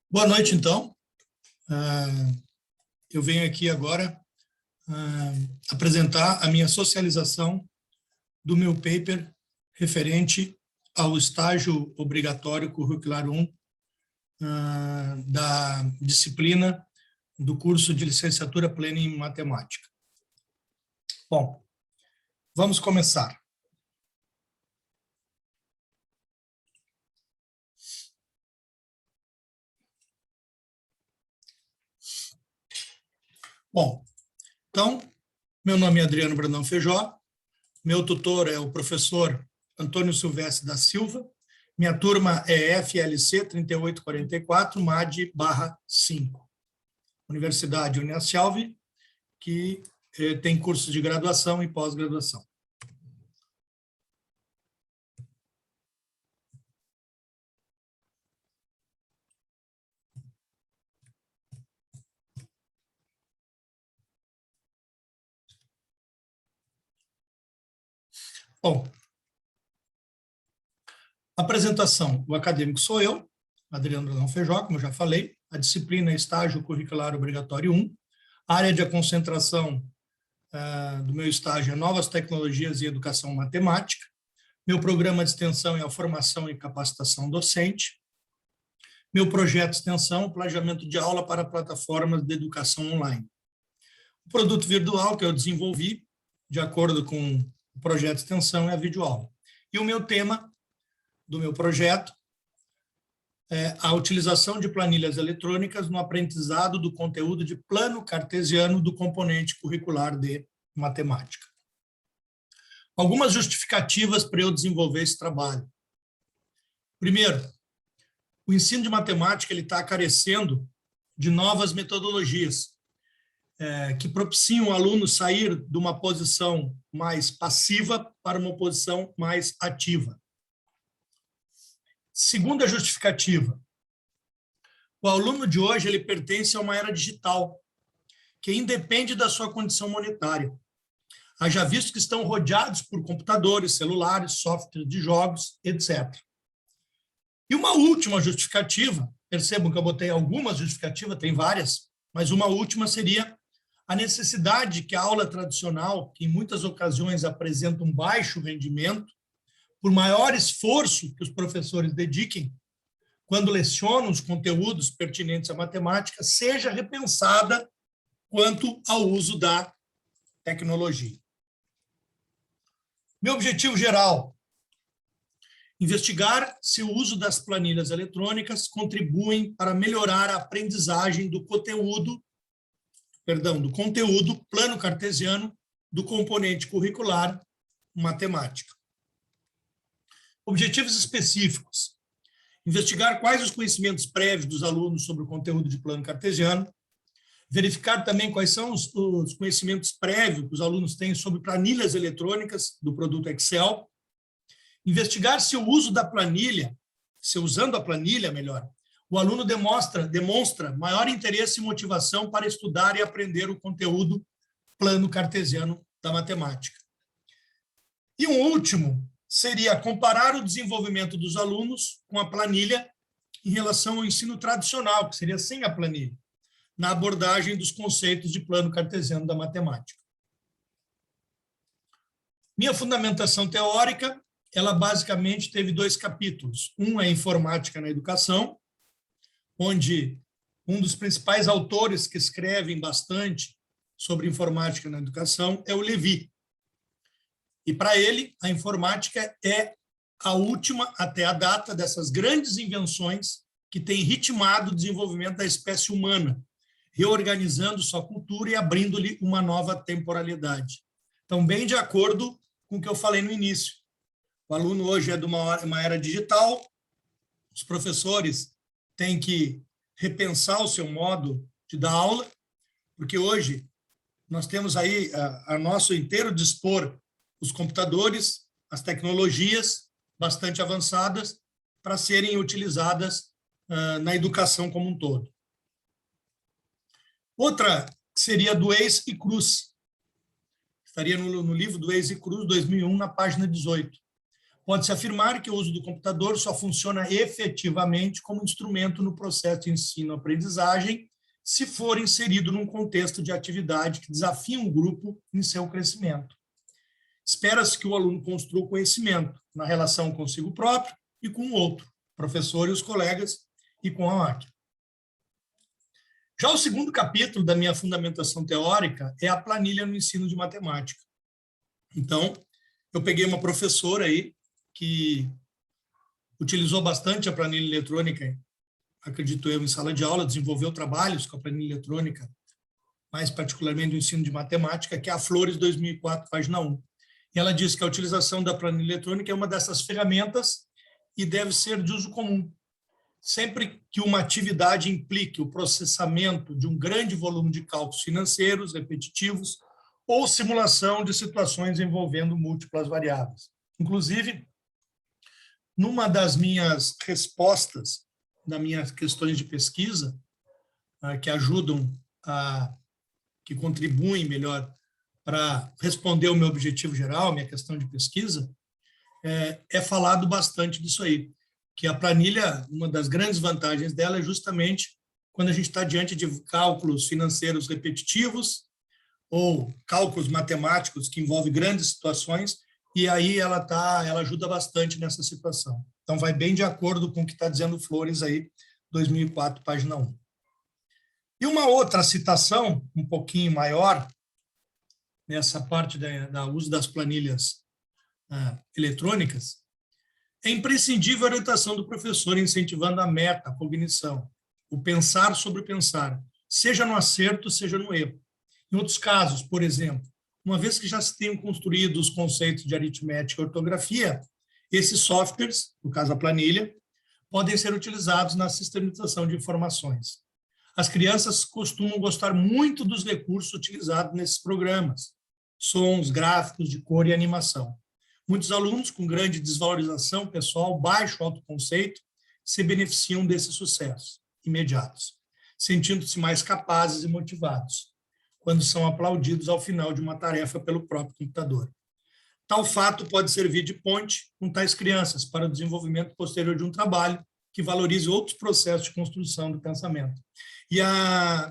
Boa noite, então. Eu venho aqui agora apresentar a minha socialização do meu paper referente ao estágio obrigatório curricular 1 da disciplina do curso de licenciatura plena em matemática. Bom, vamos começar. Bom, então, meu nome é Adriano Brandão Feijó, meu tutor é o professor Antônio Silvestre da Silva, minha turma é FLC 3844, MAD/5, Universidade Uniasselvi, que tem cursos de graduação e pós-graduação. Bom, apresentação. O acadêmico sou eu, Adriano Brandão Feijó, como eu já falei. A disciplina é estágio curricular obrigatório 1. A área de concentração do meu estágio é novas tecnologias e educação matemática. Meu programa de extensão é a formação e capacitação docente. Meu projeto de extensão, o plagiamento de aula para plataformas de educação online. O produto virtual que eu desenvolvi, de acordo com o projeto de extensão, é a videoaula. E o meu tema do meu projeto é a utilização de planilhas eletrônicas no aprendizado do conteúdo de plano cartesiano do componente curricular de matemática. Algumas justificativas para eu desenvolver esse trabalho. Primeiro, o ensino de matemática está carecendo de novas metodologias que propiciam o aluno sair de uma posição mais passiva para uma posição mais ativa. Segunda justificativa, o aluno de hoje ele pertence a uma era digital, que independe da sua condição monetária. Haja visto que estão rodeados por computadores, celulares, softwares de jogos, etc. E uma última justificativa, percebam que eu botei algumas justificativas, tem várias, mas uma última seria a necessidade que a aula tradicional, que em muitas ocasiões apresenta um baixo rendimento, por maior esforço que os professores dediquem, quando lecionam os conteúdos pertinentes à matemática, seja repensada quanto ao uso da tecnologia. Meu objetivo geral, investigar se o uso das planilhas eletrônicas contribuem para melhorar a aprendizagem do conteúdo plano cartesiano do componente curricular matemática. Objetivos específicos. Investigar quais os conhecimentos prévios dos alunos sobre o conteúdo de plano cartesiano. Verificar também quais são os conhecimentos prévios que os alunos têm sobre planilhas eletrônicas do produto Excel. Investigar se o uso da planilha, se usando a planilha, melhor, o aluno demonstra maior interesse e motivação para estudar e aprender o conteúdo plano cartesiano da matemática. E um último seria comparar o desenvolvimento dos alunos com a planilha em relação ao ensino tradicional, que seria sem a planilha, na abordagem dos conceitos de plano cartesiano da matemática. Minha fundamentação teórica, ela basicamente teve 2 capítulos. Um é Informática na Educação, onde um dos principais autores que escrevem bastante sobre informática na educação é o Levi. E para ele, a informática é a última, até a data, dessas grandes invenções que têm ritmado o desenvolvimento da espécie humana, reorganizando sua cultura e abrindo-lhe uma nova temporalidade. Então, bem de acordo com o que eu falei no início. O aluno hoje é de uma era digital, os professores têm que repensar o seu modo de dar aula, porque hoje nós temos aí a nosso inteiro dispor os computadores, as tecnologias bastante avançadas para serem utilizadas na educação como um todo. Outra seria do Eis e Cruz. Estaria no livro do Eis e Cruz, 2001, na página 18. pode-se afirmar que o uso do computador só funciona efetivamente como instrumento no processo de ensino-aprendizagem se for inserido num contexto de atividade que desafia um grupo em seu crescimento. Espera-se que o aluno construa conhecimento na relação consigo próprio e com o outro, professor e os colegas, e com a máquina. Já o segundo capítulo da minha fundamentação teórica é a planilha no ensino de matemática. Então, eu peguei uma professora aí que utilizou bastante a planilha eletrônica, acredito eu, em sala de aula, desenvolveu trabalhos com a planilha eletrônica, mais particularmente do ensino de matemática, que é a Flores 2004, página 1. E ela diz que a utilização da planilha eletrônica é uma dessas ferramentas e deve ser de uso comum. Sempre que uma atividade implique o processamento de um grande volume de cálculos financeiros repetitivos ou simulação de situações envolvendo múltiplas variáveis. Inclusive, numa das minhas respostas, das minhas questões de pesquisa, que ajudam, que contribuem melhor para responder o meu objetivo geral, minha questão de pesquisa, é falado bastante disso aí, que a planilha, uma das grandes vantagens dela é justamente quando a gente está diante de cálculos financeiros repetitivos ou cálculos matemáticos que envolvem grandes situações, e aí ela ajuda bastante nessa situação. Então, vai bem de acordo com o que está dizendo Flores aí, 2004, página 1. E uma outra citação, um pouquinho maior, nessa parte da uso das planilhas eletrônicas, é imprescindível a orientação do professor incentivando a meta, a cognição, o pensar sobre o pensar, seja no acerto, seja no erro. Em outros casos, por exemplo, uma vez que já se tenham construído os conceitos de aritmética e ortografia, esses softwares, no caso a planilha, podem ser utilizados na sistematização de informações. As crianças costumam gostar muito dos recursos utilizados nesses programas, sons, gráficos de cor e animação. Muitos alunos com grande desvalorização pessoal, baixo autoconceito, se beneficiam desses sucessos imediatos, sentindo-se mais capazes e motivados, quando são aplaudidos ao final de uma tarefa pelo próprio computador. Tal fato pode servir de ponte com tais crianças para o desenvolvimento posterior de um trabalho que valorize outros processos de construção do pensamento. E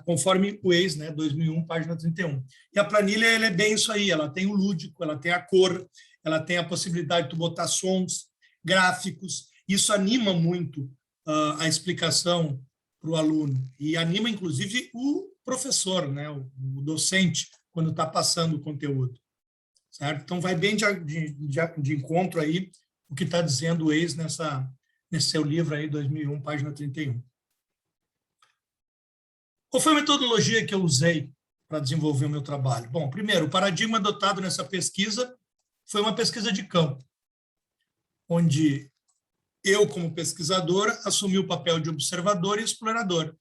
conforme o ex, 2001, página 31. E a planilha ela é bem isso aí, ela tem o lúdico, ela tem a cor, ela tem a possibilidade de tu botar sons, gráficos, isso anima muito a explicação para o aluno e anima, inclusive, o professor, o docente, quando está passando o conteúdo. Certo? Então, vai bem de encontro aí o que está dizendo o ex nesse seu livro aí, 2001, página 31. Qual foi a metodologia que eu usei para desenvolver o meu trabalho? Bom, primeiro, o paradigma adotado nessa pesquisa foi uma pesquisa de campo, onde eu, como pesquisador, assumi o papel de observador e explorador,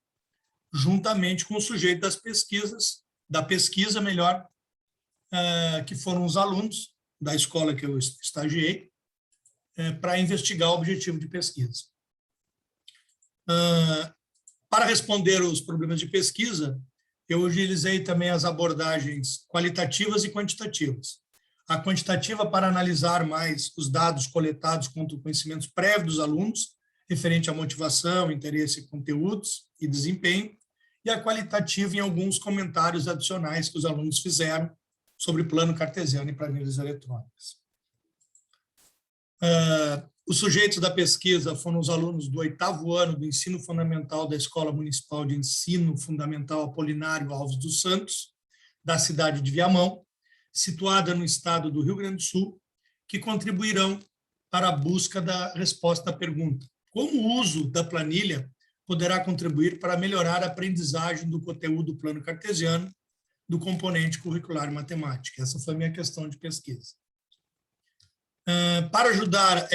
juntamente com o sujeito da pesquisa, que foram os alunos da escola que eu estagiei, para investigar o objetivo de pesquisa. Para responder os problemas de pesquisa, eu utilizei também as abordagens qualitativas e quantitativas. A quantitativa para analisar mais os dados coletados quanto conhecimentos prévios dos alunos, referente à motivação, interesse, conteúdos e desempenho, e a qualitativa em alguns comentários adicionais que os alunos fizeram sobre plano cartesiano e planilhas eletrônicas. Os sujeitos da pesquisa foram os alunos do 8º ano do Ensino Fundamental da Escola Municipal de Ensino Fundamental Apolinário Alves dos Santos, da cidade de Viamão, situada no estado do Rio Grande do Sul, que contribuirão para a busca da resposta à pergunta: como o uso da planilha poderá contribuir para melhorar a aprendizagem do conteúdo do plano cartesiano do componente curricular matemática? Essa foi a minha questão de pesquisa. Para ajudar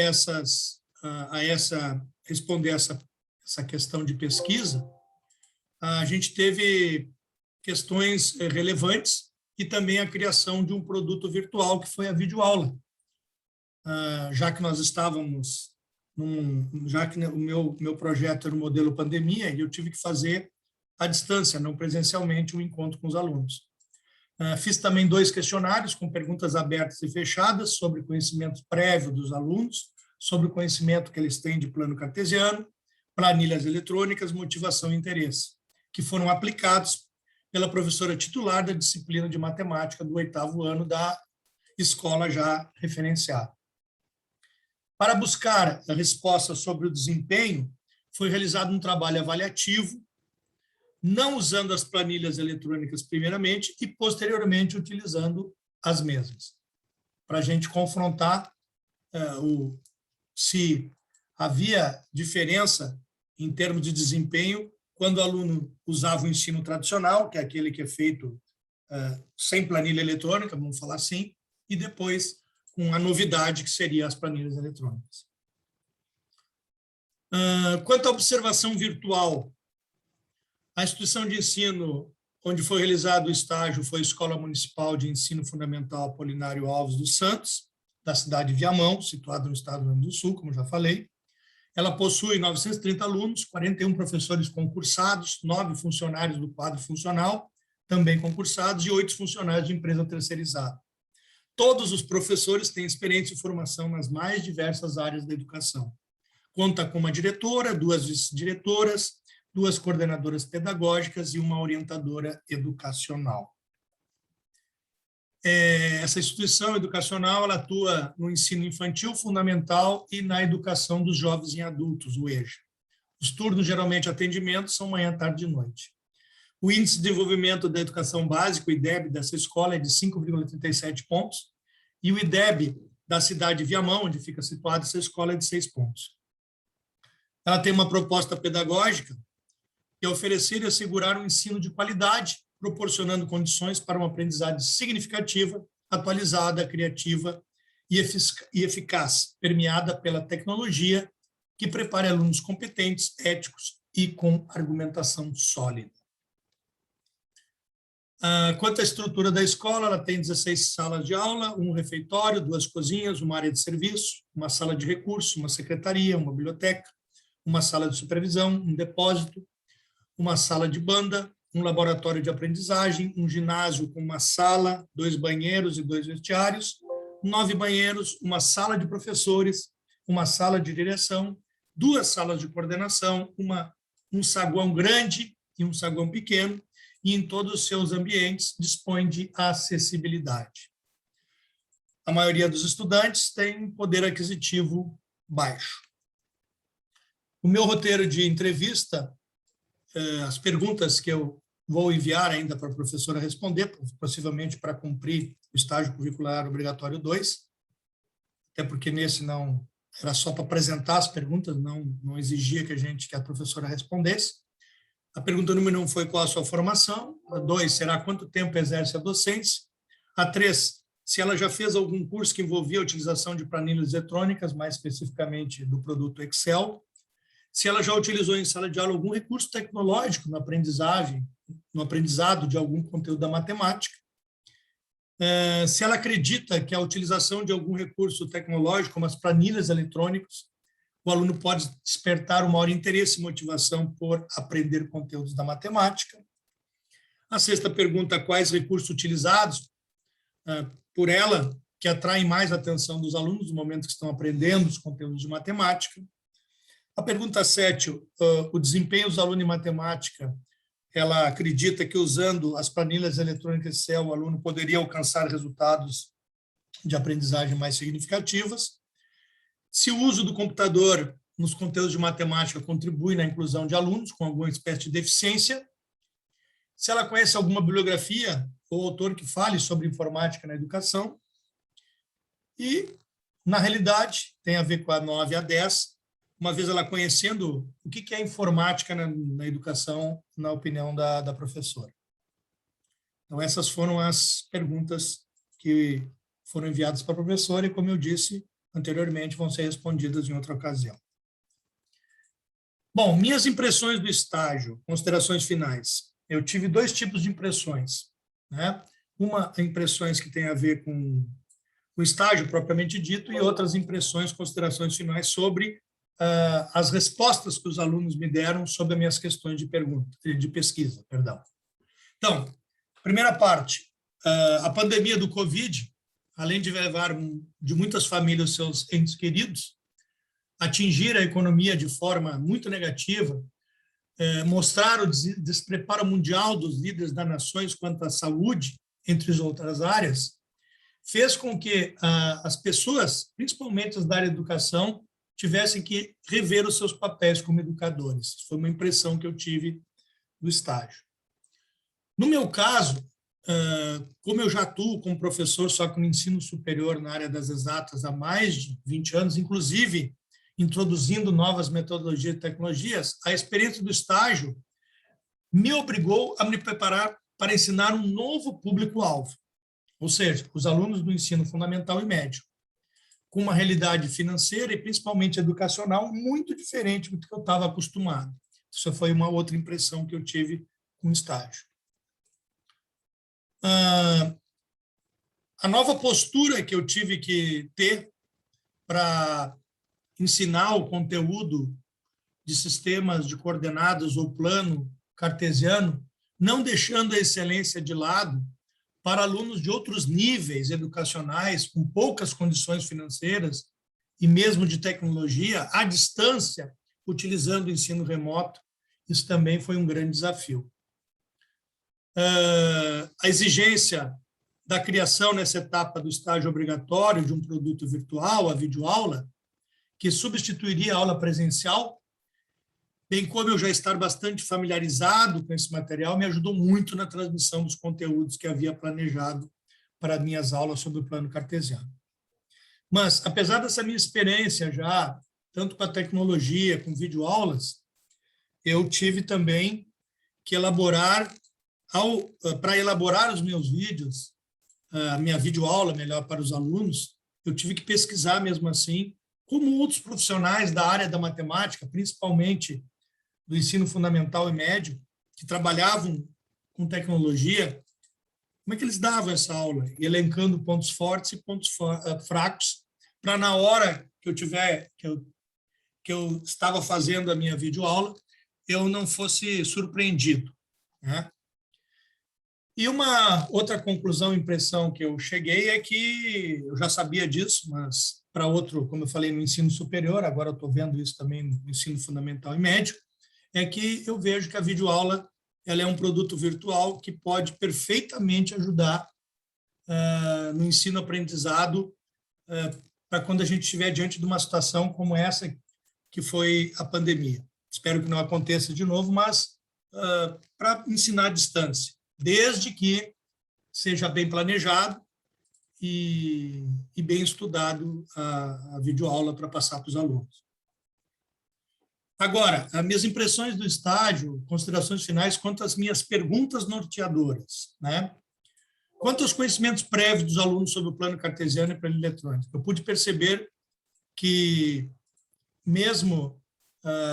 responder essa questão de pesquisa, a gente teve questões relevantes e também a criação de um produto virtual, que foi a videoaula. Já que nós estávamos, já que o meu projeto era o modelo pandemia, e eu tive que fazer à distância, não presencialmente, um encontro com os alunos. Fiz também 2 questionários com perguntas abertas e fechadas sobre conhecimento prévio dos alunos, sobre o conhecimento que eles têm de plano cartesiano, planilhas eletrônicas, motivação e interesse, que foram aplicados pela professora titular da disciplina de matemática do 8º ano da escola já referenciada. Para buscar a resposta sobre o desempenho, foi realizado um trabalho avaliativo, não usando as planilhas eletrônicas primeiramente e, posteriormente, utilizando as mesmas, para a gente confrontar se havia diferença em termos de desempenho quando o aluno usava o ensino tradicional, que é aquele que é feito sem planilha eletrônica, vamos falar assim, e depois com a novidade que seria as planilhas eletrônicas. Quanto à observação virtual, a instituição de ensino onde foi realizado o estágio foi a Escola Municipal de Ensino Fundamental Apolinário Alves dos Santos, da cidade de Viamão, situada no estado do Rio Grande do Sul, como já falei. Ela possui 930 alunos, 41 professores concursados, 9 funcionários do quadro funcional, também concursados, e 8 funcionários de empresa terceirizada. Todos os professores têm experiência e formação nas mais diversas áreas da educação. Conta com uma diretora, 2 vice-diretoras, 2 coordenadoras pedagógicas e uma orientadora educacional. Essa instituição educacional ela atua no ensino infantil, fundamental e na educação dos jovens e adultos, o EJA. Os turnos, geralmente, de atendimento são manhã, tarde e noite. O índice de desenvolvimento da educação básica, o IDEB, dessa escola é de 5,37 pontos, e o IDEB da cidade de Viamão, onde fica situada essa escola, é de 6 pontos. Ela tem uma proposta pedagógica que é oferecer e assegurar um ensino de qualidade, proporcionando condições para uma aprendizagem significativa, atualizada, criativa e eficaz, permeada pela tecnologia, que prepare alunos competentes, éticos e com argumentação sólida. Quanto à estrutura da escola, ela tem 16 salas de aula, um refeitório, 2 cozinhas, uma área de serviço, uma sala de recursos, uma secretaria, uma biblioteca, uma sala de supervisão, um depósito, uma sala de banda, um laboratório de aprendizagem, um ginásio com uma sala, 2 banheiros e 2 vestiários, 9 banheiros, uma sala de professores, uma sala de direção, 2 salas de coordenação, um saguão grande e um saguão pequeno, e em todos os seus ambientes dispõe de acessibilidade. A maioria dos estudantes tem poder aquisitivo baixo. O meu roteiro de entrevista, as perguntas que eu vou enviar ainda para a professora responder, possivelmente para cumprir o estágio curricular obrigatório 2, até porque nesse não era só para apresentar as perguntas, não exigia que a professora respondesse. A pergunta número 1 foi qual a sua formação, a 2 será quanto tempo exerce a docência, a 3 se ela já fez algum curso que envolvia a utilização de planilhas eletrônicas, mais especificamente do produto Excel, se ela já utilizou em sala de aula algum recurso tecnológico no aprendizado de algum conteúdo da matemática, se ela acredita que a utilização de algum recurso tecnológico, como as planilhas eletrônicas, o aluno pode despertar o maior interesse e motivação por aprender conteúdos da matemática. A 6ª pergunta, quais recursos utilizados por ela que atraem mais a atenção dos alunos no momento que estão aprendendo os conteúdos de matemática. A pergunta 7, o desempenho dos alunos em matemática, ela acredita que usando as planilhas eletrônicas Excel, o aluno poderia alcançar resultados de aprendizagem mais significativas. Se o uso do computador nos conteúdos de matemática contribui na inclusão de alunos com alguma espécie de deficiência. Se ela conhece alguma bibliografia ou autor que fale sobre informática na educação. E, na realidade, tem a ver com a 9 e a 10, uma vez ela conhecendo o que é informática na educação, na opinião da professora. Então, essas foram as perguntas que foram enviadas para a professora e, como eu disse anteriormente, vão ser respondidas em outra ocasião. Bom, minhas impressões do estágio, considerações finais. Eu tive 2 tipos de impressões, né? Uma, impressões que tem a ver com o estágio propriamente dito, e outras impressões, considerações finais sobre as respostas que os alunos me deram sobre as minhas questões de pesquisa. Então, primeira parte, A pandemia do Covid, além de levar de muitas famílias seus entes queridos, atingir a economia de forma muito negativa, mostrar o despreparo mundial dos líderes das nações quanto à saúde, entre as outras áreas, fez com que as pessoas, principalmente as da área de educação, tivessem que rever os seus papéis como educadores. Foi uma impressão que eu tive do estágio. No meu caso, como eu já atuo como professor só que no ensino superior na área das exatas há mais de 20 anos, inclusive introduzindo novas metodologias e tecnologias, a experiência do estágio me obrigou a me preparar para ensinar um novo público-alvo, ou seja, os alunos do ensino fundamental e médio, com uma realidade financeira e principalmente educacional muito diferente do que eu estava acostumado. Isso foi uma outra impressão que eu tive com o estágio. A nova postura que eu tive que ter para ensinar o conteúdo de sistemas de coordenadas ou plano cartesiano, não deixando a excelência de lado para alunos de outros níveis educacionais, com poucas condições financeiras e mesmo de tecnologia, à distância, utilizando o ensino remoto, isso também foi um grande desafio. A exigência da criação nessa etapa do estágio obrigatório de um produto virtual, a videoaula, que substituiria a aula presencial, bem como eu já estar bastante familiarizado com esse material, me ajudou muito na transmissão dos conteúdos que havia planejado para minhas aulas sobre o plano cartesiano. Mas, apesar dessa minha experiência já, tanto com a tecnologia, com videoaulas, eu tive também que elaborar, para elaborar os meus vídeos, a minha videoaula, melhor, para os alunos, eu tive que pesquisar mesmo assim, como outros profissionais da área da matemática, principalmente do ensino fundamental e médio, que trabalhavam com tecnologia, como é que eles davam essa aula? Elencando pontos fortes e pontos fracos, para na hora que eu estava fazendo a minha videoaula, eu não fosse surpreendido, né? E uma outra conclusão, impressão que eu cheguei é que eu já sabia disso, mas para outro, como eu falei, no ensino superior, agora eu estou vendo isso também no ensino fundamental e médio, é que eu vejo que a videoaula ela é um produto virtual que pode perfeitamente ajudar no ensino-aprendizado para quando a gente estiver diante de uma situação como essa que foi a pandemia. Espero que não aconteça de novo, mas para ensinar à distância, desde que seja bem planejado e bem estudado a videoaula para passar para os alunos. Agora, as minhas impressões do estágio, considerações finais quanto às minhas perguntas norteadoras, né? Quanto aos conhecimentos prévios dos alunos sobre o plano cartesiano e planilha eletrônica, eu pude perceber que, mesmo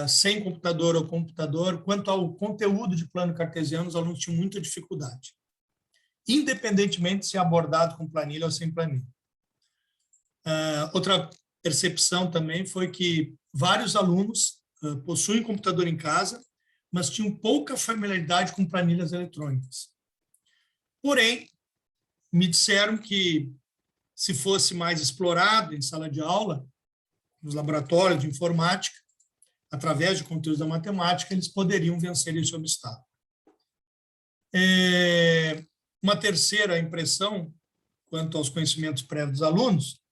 sem computador ou computador, quanto ao conteúdo de plano cartesiano, os alunos tinham muita dificuldade, independentemente de ser abordado com planilha ou sem planilha. Outra percepção também foi que vários alunos possuem computador em casa, mas tinham pouca familiaridade com planilhas eletrônicas. Porém, me disseram que, se fosse mais explorado em sala de aula, nos laboratórios de informática, através de conteúdos da matemática, eles poderiam vencer esse obstáculo. Uma terceira impressão, quanto aos conhecimentos prévios dos alunos,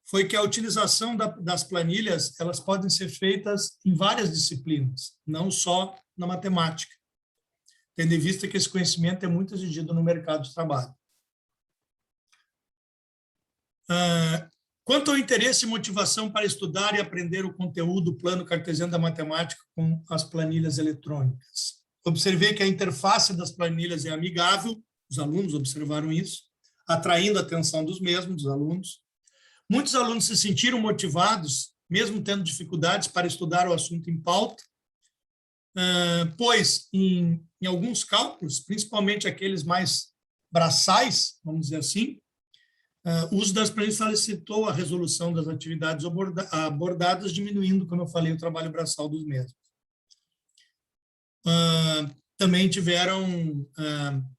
foi que a utilização das planilhas elas podem ser feitas em várias disciplinas, não só na matemática, tendo em vista que esse conhecimento é muito exigido no mercado de trabalho. Quanto ao interesse e motivação para estudar e aprender o conteúdo do plano cartesiano da matemática com as planilhas eletrônicas, observei que a interface das planilhas é amigável, os alunos observaram isso, atraindo a atenção dos alunos. Muitos alunos se sentiram motivados, mesmo tendo dificuldades para estudar o assunto em pauta, pois, em alguns cálculos, principalmente aqueles mais braçais, vamos dizer assim, o uso das planilhas facilitou a resolução das atividades abordadas, diminuindo, como eu falei, o trabalho braçal dos mesmos. também tiveram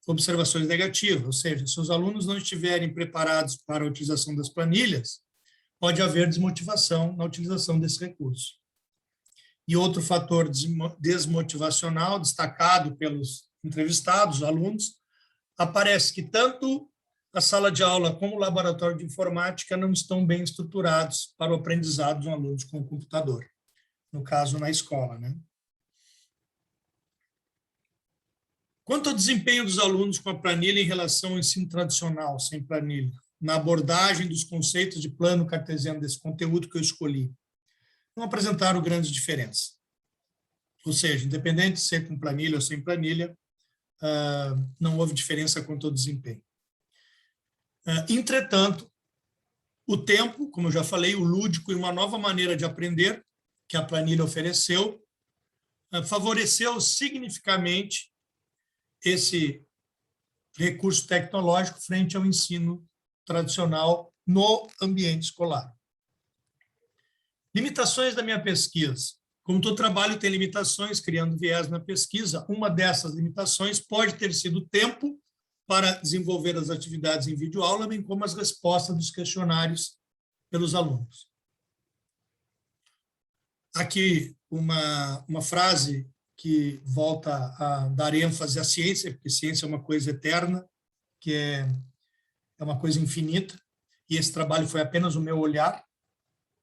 observações negativas, ou seja, se os alunos não estiverem preparados para a utilização das planilhas, pode haver desmotivação na utilização desse recurso. E outro fator desmotivacional, destacado pelos entrevistados, alunos, aparece que tanto a sala de aula como o laboratório de informática não estão bem estruturados para o aprendizado dos alunos com o computador, no caso, na escola, né? Quanto ao desempenho dos alunos com a planilha em relação ao ensino tradicional, sem planilha, na abordagem dos conceitos de plano cartesiano desse conteúdo que eu escolhi, não apresentaram grandes diferenças. Ou seja, independente de ser com planilha ou sem planilha, não houve diferença quanto ao desempenho. Entretanto, o tempo, como eu já falei, o lúdico e uma nova maneira de aprender que a planilha ofereceu, favoreceu significativamente esse recurso tecnológico frente ao ensino tradicional no ambiente escolar. Limitações da minha pesquisa. Como todo trabalho tem limitações, criando viés na pesquisa, uma dessas limitações pode ter sido o tempo para desenvolver as atividades em videoaula, bem como as respostas dos questionários pelos alunos. Aqui uma frase que volta a dar ênfase à ciência, porque ciência é uma coisa eterna, que é uma coisa infinita, e esse trabalho foi apenas o meu olhar,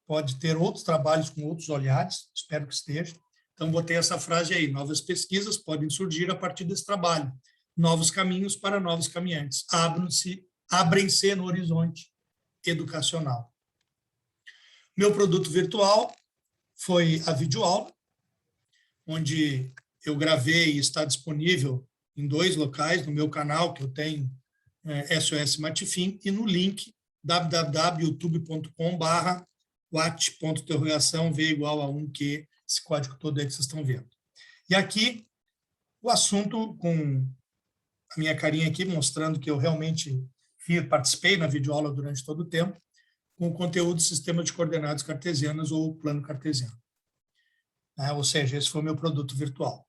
pode ter outros trabalhos com outros olhares, espero que esteja. Então, botei essa frase aí, novas pesquisas podem surgir a partir desse trabalho, novos caminhos para novos caminhantes, abrem-se no horizonte educacional. Meu produto virtual foi a videoaula, onde eu gravei e está disponível em 2 locais, no meu canal, que eu tenho, SOS Matifim, e no link www.youtube.com/wat.interrogação v = 1Q, esse código todo aí que vocês estão vendo. E aqui, o assunto com a minha carinha aqui, mostrando que eu realmente participei na videoaula durante todo o tempo, com o conteúdo do sistema de coordenadas cartesianas ou plano cartesiano. Ou seja, esse foi o meu produto virtual.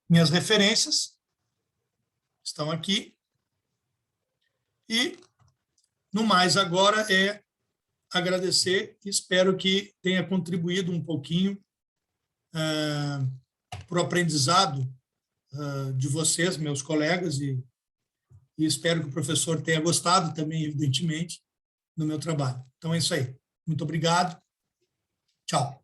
Minhas referências estão aqui. E, no mais, agora é agradecer e espero que tenha contribuído um pouquinho para o aprendizado de vocês, meus colegas, e espero que o professor tenha gostado também, evidentemente, do meu trabalho. Então, é isso aí. Muito obrigado. Tchau.